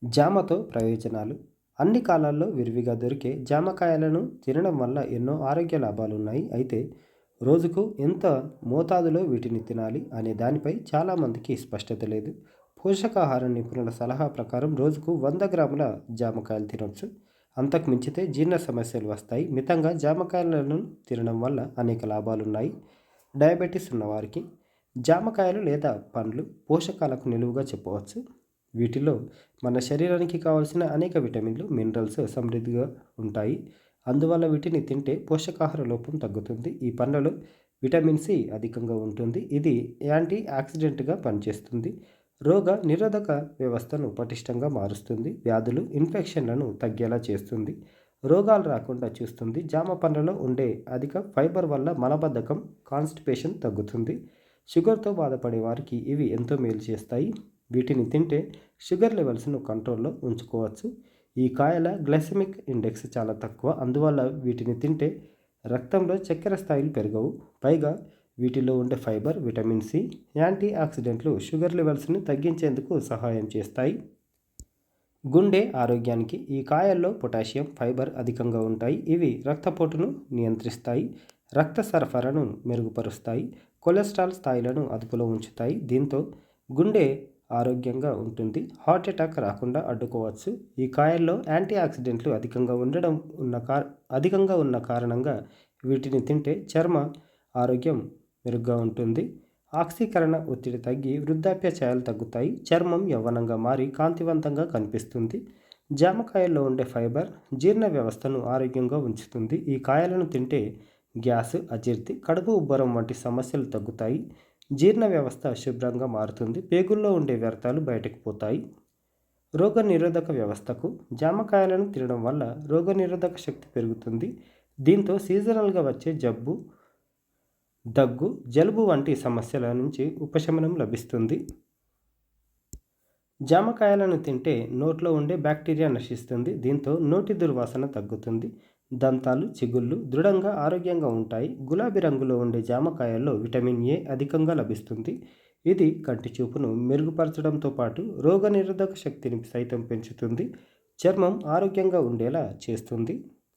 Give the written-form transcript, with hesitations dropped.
జామతో ప్రయోజనాలు. అన్ని కాలాల్లో విరివిగా దొరికే జామకాయలను తినడం వల్ల ఎన్నో ఆరోగ్య లాభాలున్నాయి. అయితే రోజుకు ఎంత మోతాదులో వీటిని తినాలి అనే దానిపై చాలామందికి స్పష్టత లేదు. పోషకాహార నిపుణుల సలహా ప్రకారం రోజుకు 100 గ్రాముల జామకాయలు తినొచ్చు. అంతకు మించితే జీర్ణ సమస్యలు వస్తాయి. మితంగా జామకాయలను తినడం వల్ల అనేక లాభాలున్నాయి. డయాబెటీస్ ఉన్నవారికి జామకాయలు లేదా పండ్లు పోషకాలకు నిలువుగా చెప్పవచ్చు. వీటిలో మన శరీరానికి కావాల్సిన అనేక విటమిన్లు, మినరల్స్ సమృద్ధిగా ఉంటాయి. అందువల్ల వీటిని తింటే పోషకాహార లోపం తగ్గుతుంది. ఈ పండ్లలో విటమిన్ సి అధికంగా ఉంటుంది. ఇది యాంటీ ఆక్సిడెంట్గా పనిచేస్తుంది. రోగ నిరోధక వ్యవస్థను పటిష్టంగా మారుస్తుంది. వ్యాధులు, ఇన్ఫెక్షన్లను తగ్గేలా చేస్తుంది. రోగాలు రాకుండా చూస్తుంది. జామ పండ్లలో ఉండే అధిక ఫైబర్ వల్ల మలబద్ధకం, కాన్స్టిపేషన్ తగ్గుతుంది. షుగర్తో బాధపడే వారికి ఇవి ఎంతో మేలు చేస్తాయి. వీటిని తింటే షుగర్ లెవెల్స్ను కంట్రోల్లో ఉంచుకోవచ్చు. ఈ కాయల గ్లైసెమిక్ ఇండెక్స్ చాలా తక్కువ. అందువల్ల వీటిని తింటే రక్తంలో చక్కెర స్థాయిలు పెరగవు. పైగా వీటిలో ఉండే ఫైబర్, విటమిన్ సి, యాంటీ ఆక్సిడెంట్లు షుగర్ లెవెల్స్ని తగ్గించేందుకు సహాయం చేస్తాయి. గుండె ఆరోగ్యానికి ఈ కాయల్లో పొటాషియం, ఫైబర్ అధికంగా ఉంటాయి. ఇవి రక్తపోటును నియంత్రిస్తాయి, రక్త సరఫరాను మెరుగుపరుస్తాయి, కొలెస్ట్రాల్ స్థాయిలను అదుపులో ఉంచుతాయి. దీంతో గుండె ఆరోగ్యంగా ఉంటుంది. హార్ట్ అటాక్ రాకుండా అడ్డుకోవచ్చు. ఈ కాయల్లో యాంటీ ఆక్సిడెంట్లు అధికంగా ఉన్న కారణంగా వీటిని తింటే చర్మ ఆరోగ్యం మెరుగ్గా ఉంటుంది. ఆక్సీకరణ ఒత్తిడి తగ్గి వృద్ధాప్య ఛాయలు తగ్గుతాయి. చర్మం యవ్వనంగా మారి కాంతివంతంగా కనిపిస్తుంది. జామకాయల్లో ఉండే ఫైబర్ జీర్ణ వ్యవస్థను ఆరోగ్యంగా ఉంచుతుంది. ఈ కాయలను తింటే గ్యాస్, అజీర్తి, కడుపు ఉబ్బరం వంటి సమస్యలు తగ్గుతాయి. జీర్ణ వ్యవస్థ శుభ్రంగా మారుతుంది. పేగుల్లో ఉండే వ్యర్థాలు బయటకు పోతాయి. రోగనిరోధక వ్యవస్థకు జామకాయలను తినడం వల్ల రోగనిరోధక శక్తి పెరుగుతుంది. దీంతో సీజనల్గా వచ్చే జబ్బు, దగ్గు, జలుబు వంటి సమస్యల నుంచి ఉపశమనం లభిస్తుంది. జామకాయలను తింటే నోట్లో ఉండే బ్యాక్టీరియా నశిస్తుంది. దీంతో నోటి దుర్వాసన తగ్గుతుంది. దంతాలు, చిగుళ్ళు దృఢంగా ఆరోగ్యంగా ఉంటాయి. గులాబీ రంగులో ఉండే జామకాయల్లో విటమిన్ ఏ అధికంగా లభిస్తుంది. ఇది కంటి చూపును మెరుగుపరచడంతో పాటు రోగనిరోధక శక్తిని సైతం పెంచుతుంది. చర్మం ఆరోగ్యంగా ఉండేలా చేస్తుంది.